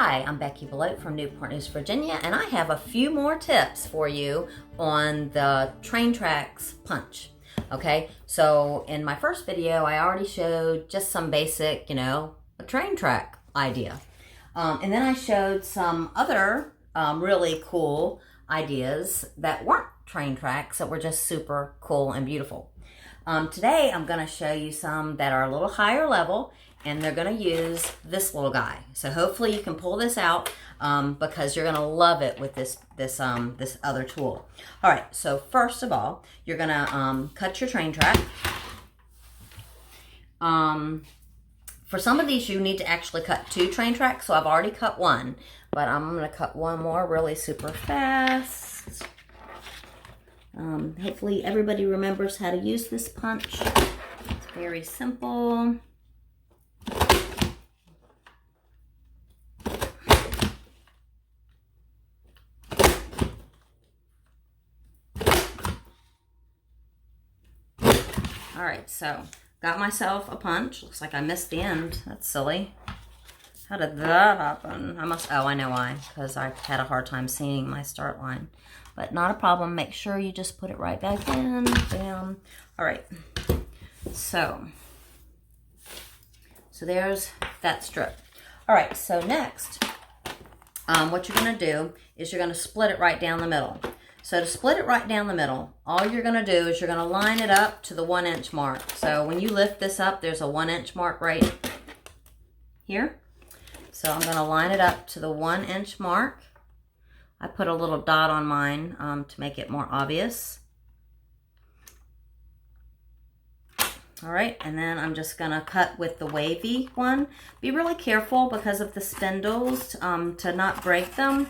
Hi, I'm Beckie Belote from Newport News, Virginia, and I have a few more tips for you on the train tracks punch. Okay, so in my first video, I already showed just some basic, a train track idea. And then I showed some other really cool ideas that weren't train tracks that were just super cool and beautiful. Today, I'm going to show you some that are a little higher level, and they're going to use this little guy. So hopefully you can pull this out because you're going to love it with this other tool. All right, so first of all, you're going to cut your train track. For some of these, you need to actually cut 2 train tracks, so I've already cut one, but I'm going to cut one more really super fast. Hopefully everybody remembers how to use this punch. It's very simple. All right, so got myself a punch. Looks like I missed the end. That's silly. How did that happen? Oh, I know why, because I had a hard time seeing my start line. But not a problem. Make sure you just put it right back in. Bam. All right. So there's that strip. All right, so next, what you're going to do is you're going to split it right down the middle. So to split it right down the middle, all you're going to do is you're going to line it up to the 1-inch mark. So when you lift this up, there's a 1-inch mark right here. So I'm going to line it up to the 1-inch mark. I put a little dot on mine to make it more obvious. All right, and then I'm just going to cut with the wavy one. Be really careful because of the spindles to not break them.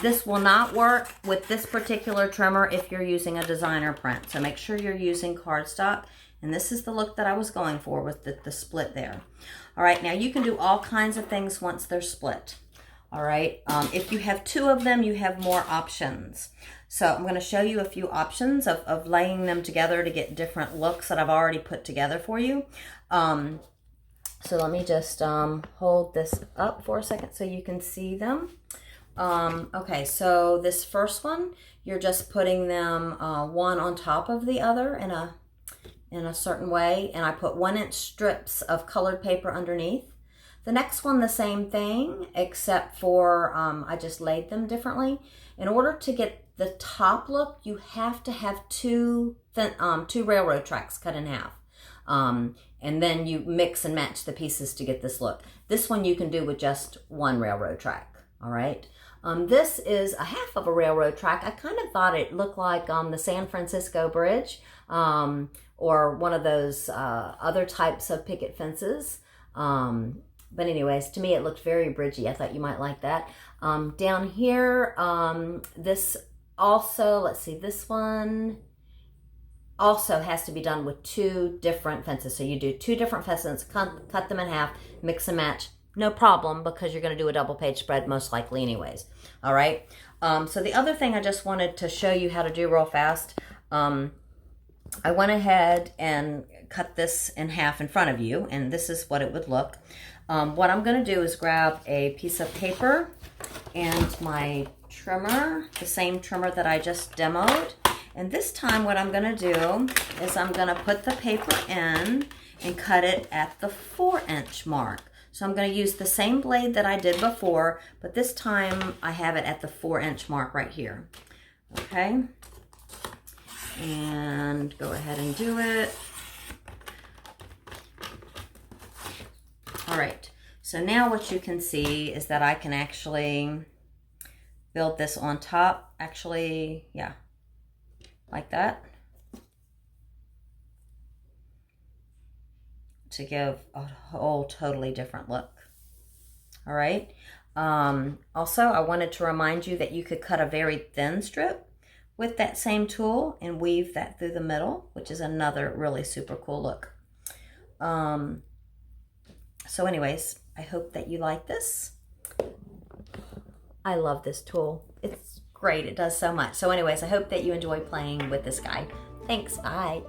This will not work with this particular trimmer if you're using a designer print. So make sure you're using cardstock. And this is the look that I was going for with the split there. All right, now you can do all kinds of things once they're split. All right, if you have 2 of them, you have more options. So I'm going to show you a few options of laying them together to get different looks that I've already put together for you. So let me just hold this up for a second so you can see them. Okay, so this first one, you're just putting them one on top of the other in a certain way, and I put 1-inch strips of colored paper underneath. The next one, the same thing, except for I just laid them differently. In order to get the top look, you have to have 2 railroad tracks cut in half. And then you mix and match the pieces to get this look. This one you can do with just 1 railroad track, all right? This is a half of a railroad track. I kind of thought it looked like the San Francisco Bridge or one of those other types of picket fences. But anyways, to me it looked very bridgy. I thought you might like that. Down here, this also, let's see, this one also has to be done with 2 different fences. So you do 2 different fences, cut them in half, mix and match. No problem, because you're going to do a double page spread most likely anyways. All right. So the other thing I just wanted to show you how to do real fast. I went ahead and cut this in half in front of you, and this is what it would look. What I'm going to do is grab a piece of paper and my trimmer, the same trimmer that I just demoed. And this time what I'm going to do is I'm going to put the paper in and cut it at the 4-inch mark. So I'm going to use the same blade that I did before, but this time I have it at the 4-inch mark right here. Okay. And go ahead and do it. All right. So now what you can see is that I can actually build this on top. Actually, yeah, like that. To give a whole totally different look. All right. Also, I wanted to remind you that you could cut a very thin strip with that same tool and weave that through the middle, which is another really super cool look. So anyways, I hope that you like this. I love this tool. It's great. It does so much. So anyways, I hope that you enjoy playing with this guy. Thanks. Bye.